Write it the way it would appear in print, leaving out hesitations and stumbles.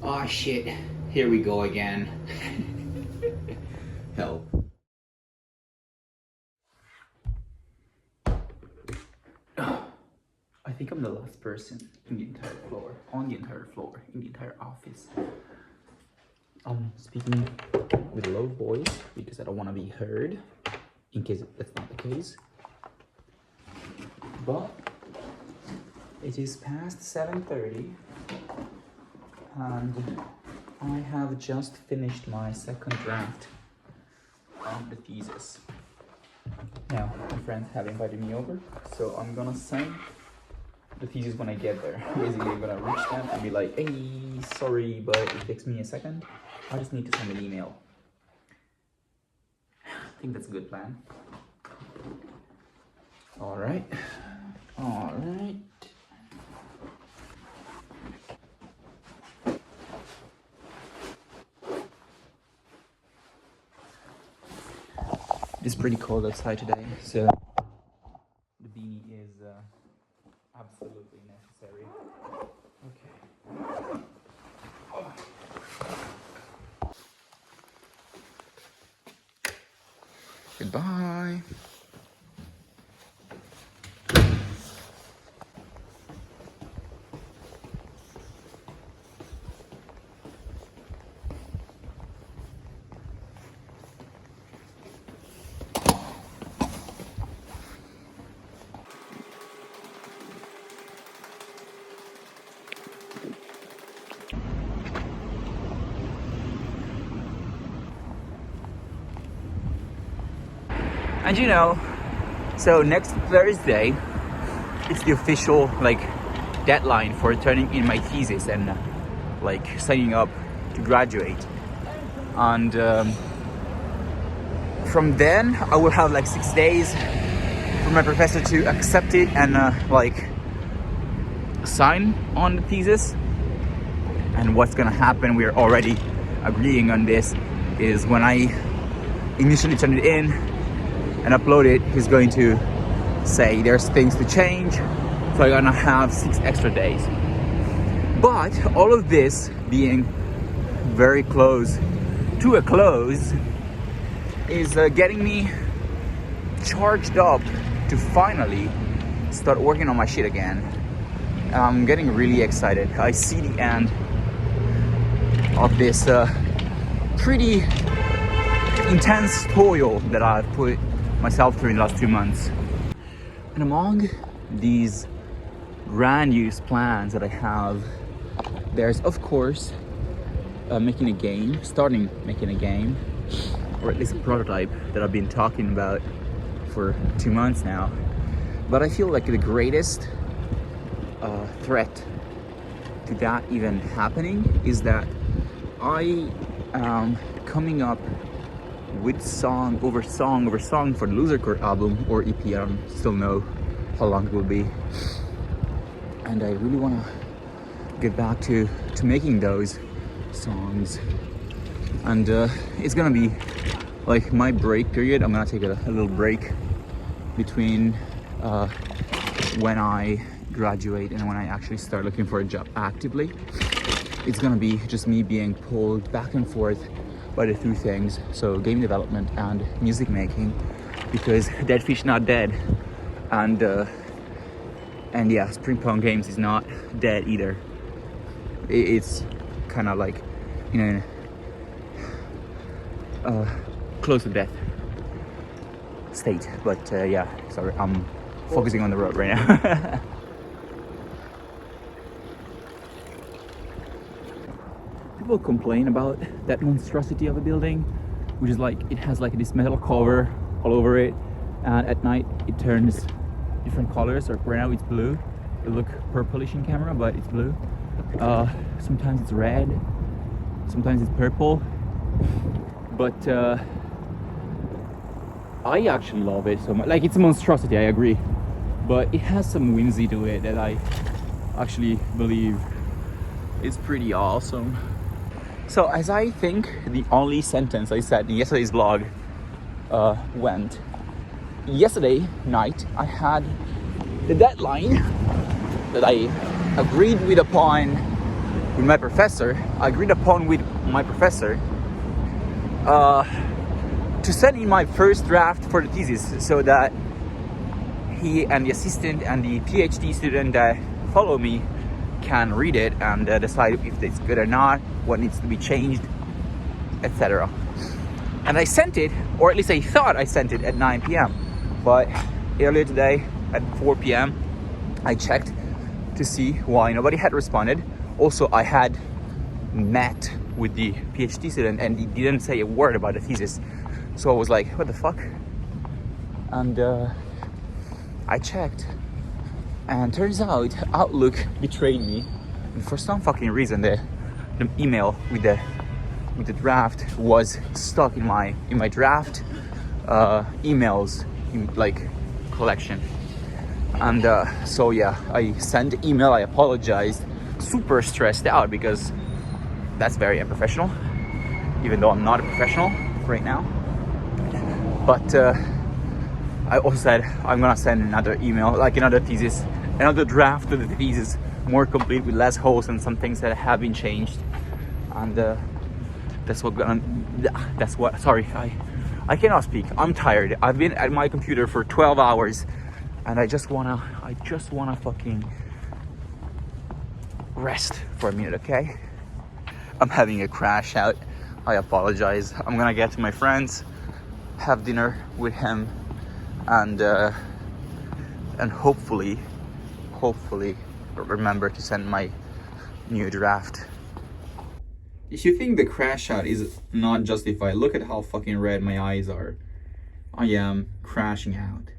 Oh shit, here we go again. Help. I think I'm the last person in the entire floor, on the entire floor, in the entire office. I'm speaking with a low voice because I don't want to be heard, in case that's not the case. But it is past 7:30 and I have just finished my second draft of the thesis. Now, my friends have invited me over, so I'm gonna send the thesis when I get there. Basically, I'm gonna reach them and be like, hey, sorry, but it takes me a second. I just need to send an email. I think that's a good plan. All right. It's pretty cold outside today, so the beanie is absolutely necessary. Okay. Goodbye. And you know, so next Thursday, it's the official deadline for turning in my thesis and signing up to graduate. And from then, I will have 6 days for my professor to accept it and sign on the thesis. And what's gonna happen, we're already agreeing on this, is when I initially turn it in and upload it, he's going to say there's things to change, so I'm gonna have 6 extra days. But all of this being very close to a close is getting me charged up to finally start working on my shit again. I'm getting really excited. I see the end of this pretty intense toil that I've put myself through in the last 2 months. And among these grandiose plans that I have, there's of course starting making a game, or at least a prototype that I've been talking about for 2 months now. But I feel like the greatest threat to that even happening is that I am coming up with song over song for the Loser Core album, or EP. I don't still know how long it will be, and I really want to get back to making those songs. And it's gonna be my break period. I'm gonna take a little break between when I graduate and when I actually start looking for a job actively. It's gonna be just me being pulled back and forth by the two things, so game development and music making, because Dead Fish not dead, and yeah, Spring Pong Games is not dead either. It's kind of close to death state, but yeah, sorry, I'm focusing on the road right now. People complain about that monstrosity of a building, which is it has this metal cover all over it, and at night it turns different colors. So right now it's blue. It look purplish in camera, but it's blue. Sometimes it's red, sometimes it's purple. But I actually love it so much. It's a monstrosity, I agree, but it has some whimsy to it that I actually believe is pretty awesome. So as I think the only sentence I said in yesterday's vlog went, yesterday night I had the deadline that I agreed with upon with my professor. I agreed upon with my professor to send in my first draft for the thesis, so that he and the assistant and the PhD student that follow me can read it and decide if it's good or not, what needs to be changed, etc. And I sent it, or at least I thought I sent it at 9 p.m. But earlier today at 4 p.m. I checked to see why nobody had responded. Also, I had met with the PhD student and he didn't say a word about the thesis. So I was like, what the fuck? And I checked, and turns out Outlook betrayed me. And for some fucking reason, the email with the draft was stuck in my draft emails like collection. And so yeah, I sent the email. I apologized, super stressed out because that's very unprofessional, even though I'm not a professional right now. But I also said I'm gonna send another email, like another thesis, another draft of the thesis, more complete with less holes and some things that have been changed. And sorry, I cannot speak. I'm tired. I've been at my computer for 12 hours and I just wanna fucking rest for a minute, okay? I'm having a crash out. I apologize. I'm gonna get to my friends, have dinner with him, and hopefully remember to send my new draft. If you think the crash out is not justified, look at how fucking red my eyes are. I am crashing out.